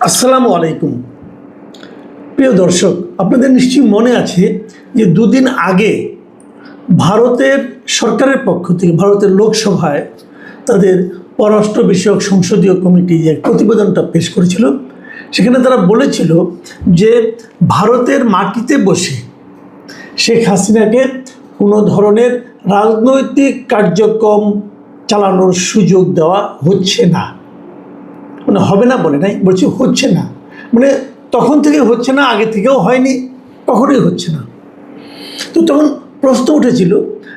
আসসালামু আলাইকুম। প্রিয় দর্শক, আপনাদের নিশ্চয়ই মনে আছে যে দুদিন আগে ভারতের সরকারের পক্ষ থেকে ভারতের লোকসভায় তাদের পররাষ্ট্র বিষয়ক সংসদীয় কমিটি যে প্রতিবেদনটা পেশ করেছিল, সেখানে তারা বলেছিল যে ভারতের মাটিতে বসে শেখ হাসিনাকে কোনো ধরনের রাজনৈতিক কার্যক্রম চালানোর সুযোগ দেওয়া হচ্ছে না। মানে হবে না বলে নাই, বলছি হচ্ছে না, মানে তখন থেকে হচ্ছে না, আগে থেকেও হয়নি, কখনোই হচ্ছে না। তো তখন প্রশ্ন উঠেছিল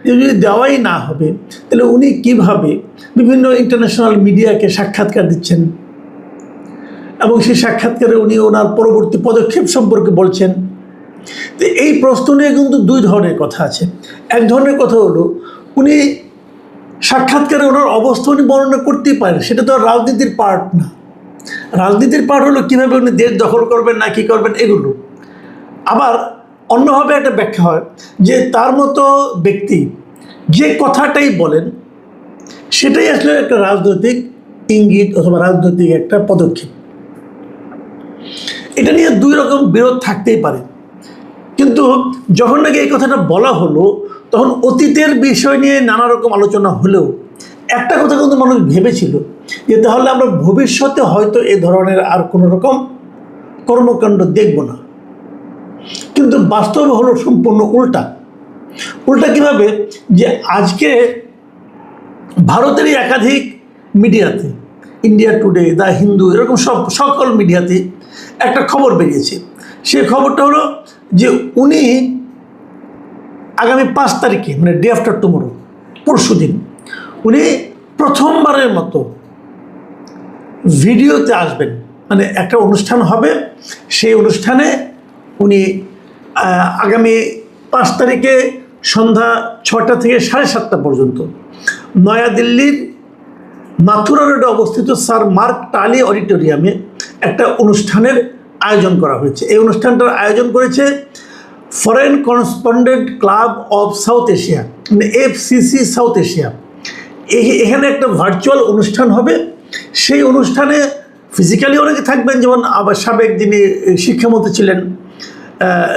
যে যদি দেওয়াই না হবে তাহলে উনি কিভাবে বিভিন্ন ইন্টারন্যাশনাল মিডিয়াকে সাক্ষাৎকার দিচ্ছেন এবং সেই সাক্ষাৎকারে উনি ওনার পরবর্তী পদক্ষেপ সম্পর্কে বলছেন। তো এই প্রশ্ন নিয়ে কিন্তু দুই ধরনের কথা আছে। এক ধরনের কথা হলো উনি সাক্ষাৎকারে ওনার অবস্থা উনি বর্ণনা করতেই পারেন, সেটা তো আর রাজনীতির পার্ট না। রাজনীতির পার্ট হলো কীভাবে উনি দেশ দখল করবেন না কী করবেন এগুলো। আবার অন্যভাবে একটা ব্যাখ্যা হয় যে তার মতো ব্যক্তি যে কথাটাই বলেন সেটাই আসলে একটা রাজনৈতিক ইঙ্গিত অথবা রাজনৈতিক একটা পদক্ষেপ। এটা নিয়ে দুই রকম বিরোধ থাকতেই পারে, কিন্তু যখন নাকি এই কথাটা বলা হলো তখন অতীতের বিষয় নিয়ে নানা রকম আলোচনা হলেও একটা কথা কিন্তু মানুষ ভেবেছিল যে তাহলে আমরা ভবিষ্যতে হয়তো এ ধরনের আর কোনো রকম কর্মকাণ্ড দেখব না। কিন্তু বাস্তবে হলো সম্পূর্ণ উল্টা। উল্টা কীভাবে? যে আজকে ভারতেরই একাধিক মিডিয়াতে, ইন্ডিয়া টুডে, দ্য হিন্দু, এরকম সকল মিডিয়াতে একটা খবর বেরিয়েছে। সেই খবরটা হলো যে উনি আগামী 5 তারিখে, মানে ডে আফটার টুমোরো, পরশু দিন, উনি প্রথমবারের মতো ভিডিওতে আসবেন। মানে একটা অনুষ্ঠান হবে, সেই অনুষ্ঠানে উনি আগামী 5 তারিখে সন্ধ্যা 6টা থেকে 7:30 পর্যন্ত নয়াদিল্লির মাথুরা রোডে অবস্থিত স্যার মার্ক টালি অডিটোরিয়ামে একটা অনুষ্ঠানের আয়োজন করা হয়েছে। এই অনুষ্ঠানটার আয়োজন করেছে foreign correspondent club of south Asia, মানে FCC সাউথ এশিয়া। এখানে একটা ভার্চুয়াল অনুষ্ঠান হবে। সেই অনুষ্ঠানে ফিজিক্যালি অনেকে থাকবেন, যেমন আবার সাবেক যিনি শিক্ষামন্ত্রী ছিলেন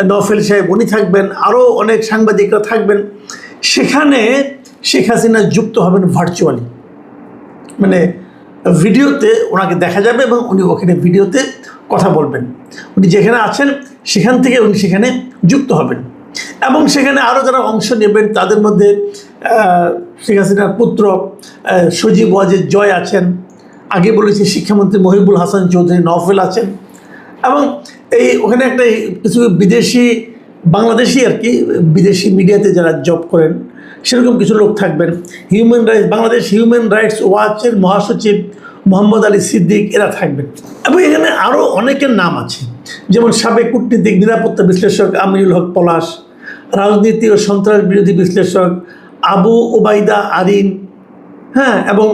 নওফেল সাহেব, উনি থাকবেন, আরও অনেক সাংবাদিকরা থাকবেন। সেখানে শেখ হাসিনা যুক্ত হবেন ভার্চুয়ালি, মানে ভিডিওতে ওনাকে দেখা যাবে এবং উনি ওখানে ভিডিওতে কথা বলবেন। উনি যেখানে আছেন সেখান থেকে উনি সেখানে যুক্ত হবেন এবং সেখানে আরও যারা অংশ নেবেন তাদের মধ্যে শেখ হাসিনার পুত্র সজীব ওয়াজেদ জয় আছেন, আগে বলেছি শিক্ষামন্ত্রী মহিবুল হাসান চৌধুরী নওফেল আছেন, এবং ওখানে একটা কিছু বিদেশি বাংলাদেশি আর কি বিদেশি মিডিয়াতে যারা জব করেন সেরকম কিছু লোক থাকবেন। বাংলাদেশ হিউম্যান রাইটস ওয়াচের মহাসচিব মোহাম্মদ আলী সিদ্দিক, এরা থাকবেন। এবং এখানে আরও অনেকের নাম আছে, যেমন সাবেক কূটনীতিক নিরাপত্তা বিশ্লেষক আমিনুল হক পলাশ, রাজনীতি ও সন্ত্রাস বিরোধী বিশ্লেষক আবু ওবায়দা আরিন, হ্যাঁ, এবং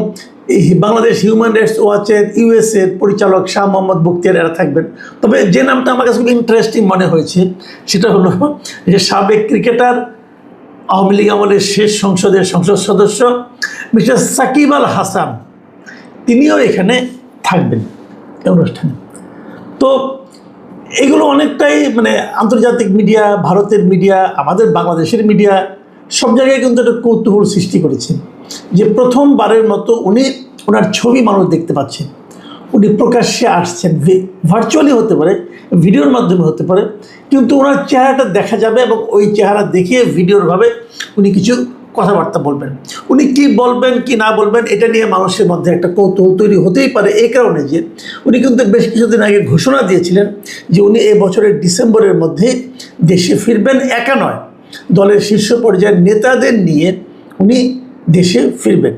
বাংলাদেশ হিউম্যান রাইটস ওয়াচের USA-র পরিচালক শাহ মোহাম্মদ বখতিয়ার, এরা থাকবেন। তবে যে নামটা আমার কাছে খুব ইন্টারেস্টিং মনে হয়েছে সেটা হলো যে সাবেক ক্রিকেটার, আওয়ামী লীগ আমলের শেষ সংসদের সংসদ সদস্য মিস্টার সাকিব আল হাসান, তিনিও এখানে থাকবেন এই অনুষ্ঠানে। তো এগুলো অনেকটাই মানে আন্তর্জাতিক মিডিয়া, ভারতের মিডিয়া, আমাদের বাংলাদেশের মিডিয়া, সব জায়গায় কিন্তু একটা কৌতূহল সৃষ্টি করেছে যে প্রথমবারের মতো উনি ওনার ছবি মানুষ দেখতে পাচ্ছেন, উনি প্রকাশ্যে আসছেন। ভার্চুয়ালি হতে পারে, ভিডিওর মাধ্যমে হতে পারে, কিন্তু ওনার চেহারাটা দেখা যাবে এবং ওই চেহারা দেখিয়ে ভিডিওরভাবে উনি কিছু কথাবার্তা বলবেন। উনি কি বলবেন কি না বলবেন এটা নিয়ে মানুষের মধ্যে একটা কৌতূহল তৈরি হতেই পারে, এই কারণে যে উনি কিন্তু বেশ কিছুদিন আগে ঘোষণা দিয়েছিলেন যে উনি এই বছরের ডিসেম্বরের মধ্যে দেশে ফিরবেন। একা নয়, দলের শীর্ষ পর্যায়ের নেতাদের নিয়ে উনি দেশে ফিরবেন।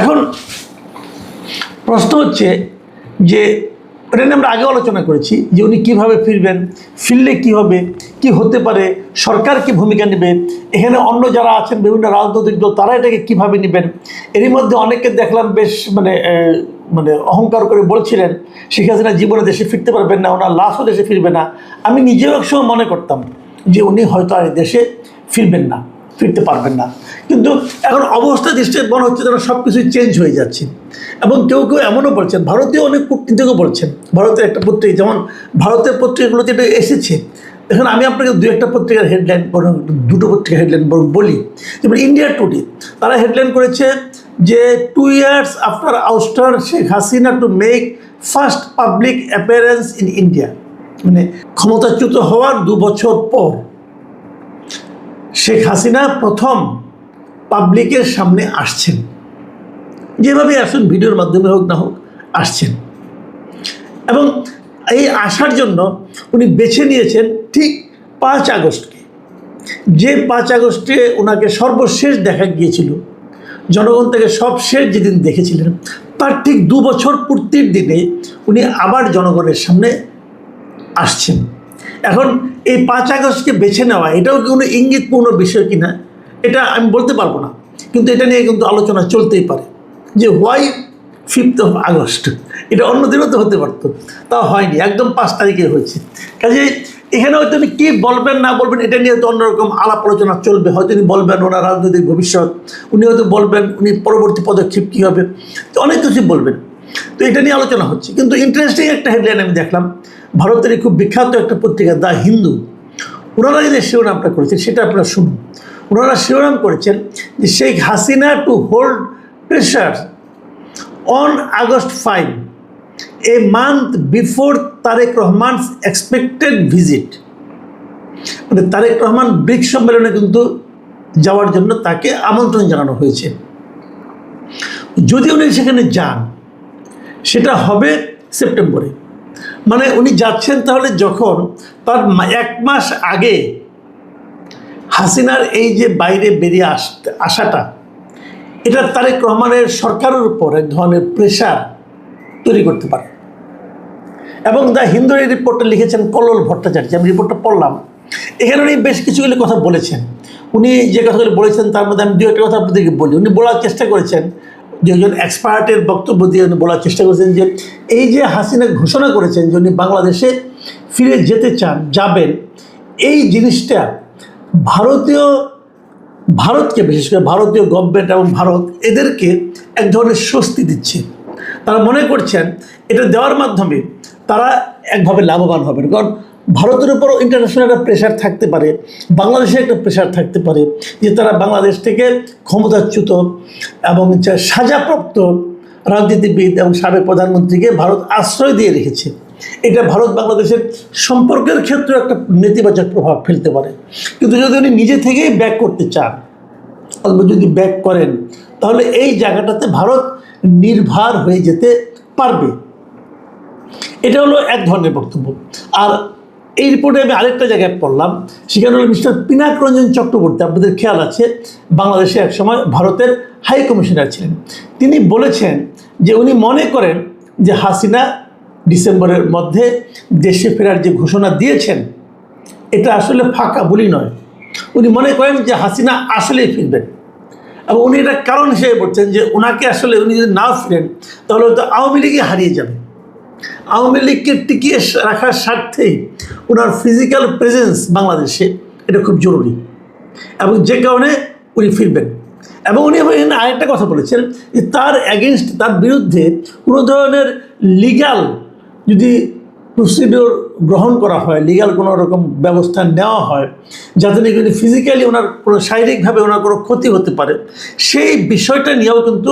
এখন প্রশ্ন হচ্ছে যে এটা নিয়ে আমরা আগে আলোচনা করেছি যে উনি কীভাবে ফিরবেন, ফিরলে কী হবে, কি হতে পারে, সরকার কি ভূমিকা নেবে, এখানে অন্য যারা আছেন বিভিন্ন রাজনৈতিক দল তারা এটাকে কীভাবে নেবেন। এরই মধ্যে অনেককে দেখলাম বেশ মানে অহংকার করে বলছিলেন শেখ হাসিনা জীবনে দেশে ফিরতে পারবেন না, ওনার লাশও দেশে ফিরবে না। আমি নিজেও একসময় মনে করতাম যে উনি হয়তো আর দেশে ফিরবেন না, ফিরতে পারবেন না। কিন্তু এখন অবস্থা দৃষ্টিতে মনে হচ্ছে যেন সব কিছুই চেঞ্জ হয়ে যাচ্ছে। এবং কেউ কেউ এমনও বলছেন, ভারতীয় অনেক কূটনীতিকও বলছেন, ভারতের একটা পত্রিকা, যেমন ভারতের পত্রিকাগুলোতে এটা এসেছে। দেখুন, আমি আপনাকে দু একটা পত্রিকার হেডলাইন, বরং দুটো পত্রিকার হেডলাইন বরং বলি। যেমন ইন্ডিয়া টুডে, তারা হেডলাইন করেছে যে 2 years after ouster Sheikh Hasina to make first public appearance in India. মানে ক্ষমতাচ্যুত হওয়ার 2 বছর পর শেখ হাসিনা প্রথম পাবলিকের সামনে আসছেন। যেভাবে আসুন, ভিডিওর মাধ্যমে হোক না হোক, আসছেন। এবং এই আসার জন্য উনি বেছে নিয়েছেন ঠিক 5 আগস্টকে, যে 5 আগস্টে ওনাকে সর্বশেষ দেখা গিয়েছিল, জনগণ থেকে সবশেষ যেদিন দেখেছিলেন, তার ঠিক 2 বছর পূর্তির দিনে উনি আবার জনগণের সামনে আসছেন। এখন এই 5 আগস্টকে বেছে নেওয়া, এটাও কোনো ইঙ্গিতপূর্ণ বিষয় কিনা এটা আমি বলতে পারবো না, কিন্তু এটা নিয়ে কিন্তু আলোচনা চলতেই পারে যে হোয়াই 5th of আগস্ট। এটা অন্য দিনও তো হতে পারতো, তা হয়নি, একদম 5 তারিখে হয়েছে। কাজে এখানে হয়তো উনি কী বলবেন না বলবেন এটা নিয়ে তো অন্যরকম আলাপ আলোচনা চলবে। হয়তো উনি বলবেন ওনার রাজনৈতিক ভবিষ্যৎ, উনি হয়তো বলবেন উনি পরবর্তী পদক্ষেপ কী হবে, তো অনেক কিছু বলবেন। তো এটা নিয়ে আলোচনা হচ্ছে। কিন্তু ইন্টারেস্টিং একটা হেডলাইন আমি দেখলাম, ভারতের খুব বিখ্যাত একটা পত্রিকা দ্য হিন্দু, ওনারা যে শিরোনামটা করেছেন সেটা আপনারা শুনুন। ওনারা শিরোনাম করেছেন যে Sheikh Hasina to hold pressure on August 5, a month before Tarique Rahman's expected visit. মানে তারেক রহমান ব্রিক্স সম্মেলনে কিন্তু যাওয়ার জন্য তাকে আমন্ত্রণ জানানো হয়েছে। যদি উনি সেখানে যান, সেটা হবে সেপ্টেম্বরে। মানে উনি যাচ্ছেন তাহলে যখন তার 1 মাস আগে হাসিনার এই যে বাইরে বেরিয়ে আসাটা, এটা তারেক রহমানের সরকারের উপর এক ধরনের প্রেশার তৈরি করতে পারে। এবং দ্য হিন্দুর এই রিপোর্টটা লিখেছেন কল্লোল ভট্টাচার্য, আমি রিপোর্টটা পড়লাম। এখানে উনি বেশ কিছুগুলি কথা বলেছেন। উনি যে কথাগুলি বলেছেন তার মধ্যে আমি 2 একটা কথা আপনাদেরকে বলি। উনি বলার চেষ্টা করেছেন, যে একজন এক্সপার্টের বক্তব্য দিয়ে উনি বলার চেষ্টা করেছেন যে এই যে হাসিনা ঘোষণা করেছেন যে উনি বাংলাদেশে ফিরে যেতে চান, যাবেন, এই জিনিসটা ভারতকে, বিশেষ করে ভারতীয় গভর্নমেন্ট এবং ভারত, এদেরকে এক ধরনের স্বস্তি দিচ্ছে। তারা মনে করছেন এটা দেওয়ার মাধ্যমে তারা একভাবে লাভবান হবেন। কারণ ভারতের উপরও ইন্টারন্যাশনাল একটা প্রেশার থাকতে পারে, বাংলাদেশে একটা প্রেশার থাকতে পারে যে তারা বাংলাদেশ থেকে ক্ষমতাচ্যুত এবং সাজাপ্রাপ্ত রাজনীতিবিদ এবং সাবেক প্রধানমন্ত্রীকে ভারত আশ্রয় দিয়ে রেখেছে। এটা ভারত বাংলাদেশের সম্পর্কের ক্ষেত্রে একটা নেতিবাচক প্রভাব ফেলতে পারে। কিন্তু যদি উনি নিজে থেকেই ব্যাক করতে চান, অথবা যদি ব্যাক করেন, তাহলে এই জায়গাটাতে ভারত নির্ভর হয়ে যেতে পারবে। এটা হলো এক ধরনের বক্তব্য। আর এই রিপোর্টে আমি আরেকটা জায়গায় পড়লাম, সেখানে হলো মিস্টার পিনাক রঞ্জন চক্রবর্তী, আপনাদের খেয়াল আছে বাংলাদেশে একসময় ভারতের হাই কমিশনার ছিলেন। তিনি বলেছেন যে উনি মনে করেন যে হাসিনা ডিসেম্বরের মধ্যে দেশে ফেরার যে ঘোষণা দিয়েছেন, এটা আসলে ফাঁকা বলি নয়। উনি মনে করেন যে হাসিনা আসলেই ফিরবেন। এবং উনি এটা কারণ হিসেবে বলছেন যে ওনাকে আসলে উনি যদি না ফিরেন তাহলে হয়তো আওয়ামী লীগই হারিয়ে যাবে। আওয়ামী লীগকে টিকিয়ে রাখার স্বার্থেই ওনার ফিজিক্যাল প্রেজেন্স বাংলাদেশে এটা খুব জরুরি, এবং যে কারণে উনি ফিরবেন। এবং উনি আরেকটা কথা বলেছেন যে তার অ্যাগেনস্ট, তার বিরুদ্ধে কোনো ধরনের লিগ্যাল যদি প্রসিডিওর গ্রহণ করা হয়, লিগ্যাল কোনো রকম ব্যবস্থা নেওয়া হয় যাতে নাকি উনি ফিজিক্যালি ওনার কোনো শারীরিকভাবে ওনার কোনো ক্ষতি হতে পারে, সেই বিষয়টা নিয়েও কিন্তু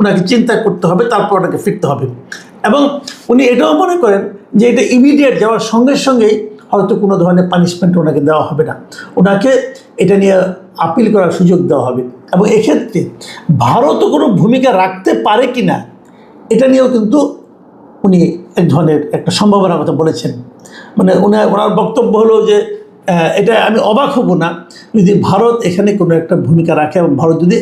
ওনাকে চিন্তা করতে হবে, তারপর ওনাকে ফিরতে হবে। এবং উনি এটাও মনে করেন যে এটা ইমিডিয়েট যাওয়ার সঙ্গে সঙ্গেই হয়তো কোনো ধরনের পানিশমেন্ট ওনাকে দেওয়া হবে না, ওনাকে এটা নিয়ে আপিল করার সুযোগ দেওয়া হবে। এবং এক্ষেত্রে ভারতও কোনো ভূমিকা রাখতে পারে কি না, এটা নিয়েও কিন্তু উনি এক ধরনের একটা সম্ভাবনার কথা বলেছেন। মানে ওনার বক্তব্য হলো যে এটা আমি অবাক হব না যদি ভারত এখানে কোনো একটা ভূমিকা রাখে, এবং ভারত যদি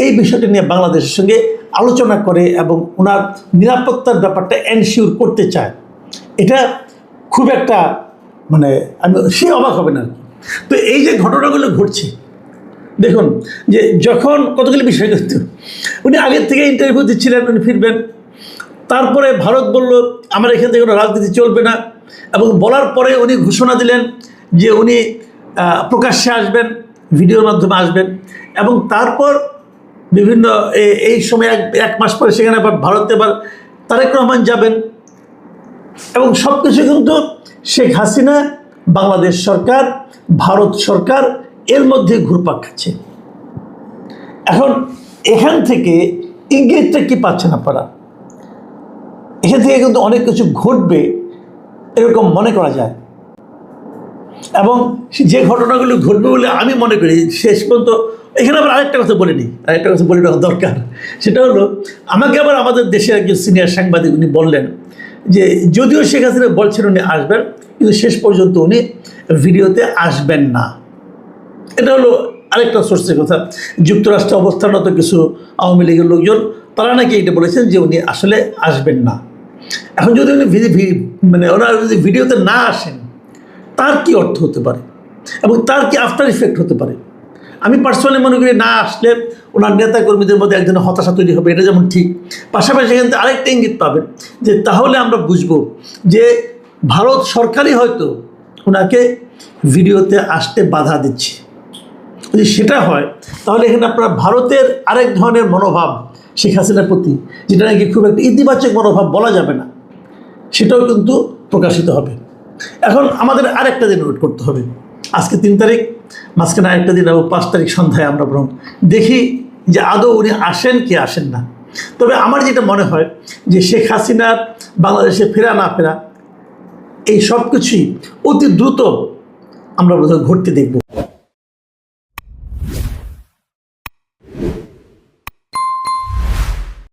এই বিষয়টা নিয়ে বাংলাদেশের সঙ্গে আলোচনা করে এবং ওনার নিরাপত্তার ব্যাপারটা এনশিওর করতে চায়। এটা খুব একটা মানে সে অবাক হবে না। তো এই যে ঘটনাগুলো ঘটছে, দেখুন যে যখন কতগুলি বিষয় করতে উনি আগের থেকে ইন্টারভিউ দিচ্ছিলেন উনি ফিরবেন, তারপরে ভারত বলল আমার এখান থেকে কোনো রাজনীতি চলবে না, এবং বলার পরে উনি ঘোষণা দিলেন যে উনি প্রকাশ্যে আসবেন, ভিডিওর মাধ্যমে আসবেন এবং তারপর বিভিন্ন এই সময় এক মাস পরে সেখানে আবার ভারতে আবার তারেক রহমান যাবেন এবং সব কিছু কিন্তু শেখ হাসিনা, বাংলাদেশ সরকার, ভারত সরকার এর মধ্যে ঘুরপাক খাচ্ছে। এখন এখান থেকে ইঙ্গিতটা কি পাচ্ছেন আপনারা? এখান থেকে কিন্তু অনেক কিছু ঘটবে এরকম মনে করা যায় এবং যে ঘটনাগুলো ঘটবে বলে আমি মনে করি শেষ পর্যন্ত। এখানে আবার আরেকটা কথা বলে নেওয়া দরকার, সেটা হলো আমাকে আবার আমাদের দেশের একজন সিনিয়র সাংবাদিক উনি বললেন যে যদিও শেখ হাসিনা বলছেন উনি আসবেন, কিন্তু শেষ পর্যন্ত উনি ভিডিওতে আসবেন না। এটা হলো আরেকটা সোর্সের কথা। যুক্তরাষ্ট্রে অবস্থানরত কিছু আওয়ামী লীগের লোকজন তারা নাকি এটা বলেছেন যে উনি আসলে আসবেন না। এখন যদি উনি ওনারা যদি ভিডিওতে না আসেন তার কি অর্থ হতে পারে এবং তার কি আফটার ইফেক্ট হতে পারে? আমি পার্সোনালি মনে করি না আসলে ওনার নেতা কর্মীদের মধ্যে এক ধরনের হতাশা তৈরি হবে, এটা যেমন ঠিক। পাশাপাশি এখান থেকে আরেকটা ইঙ্গিত পাবেন যে তাহলে আমরা বুঝবো যে ভারত সরকারই হয়তো ওনাকে ভিডিওতে আসতে বাধা দিচ্ছে। যদি সেটা হয় তাহলে এখানে আপনার ভারতের আরেক ধরনের মনোভাব শেখ হাসিনার প্রতি, যেটা নাকি খুব একটা ইতিবাচক মনোভাব বলা যাবে না, সেটাও কিন্তু প্রকাশিত হবে। এখন আমাদের আরেকটা দিন ওয়েট করতে হবে। আজকে 3 তারিখ, মাঝখানে আরেকটা দিন এবং 5 তারিখ সন্ধ্যায় আমরা বরং দেখি যে আদৌ উনি আসেন কি আসেন না। তবে আমার যেটা মনে হয় যে শেখ হাসিনার বাংলাদেশে ফেরা না ফেরা এই সব কিছুই অতি দ্রুত আমরা বোধহয় ঘটতে দেখব।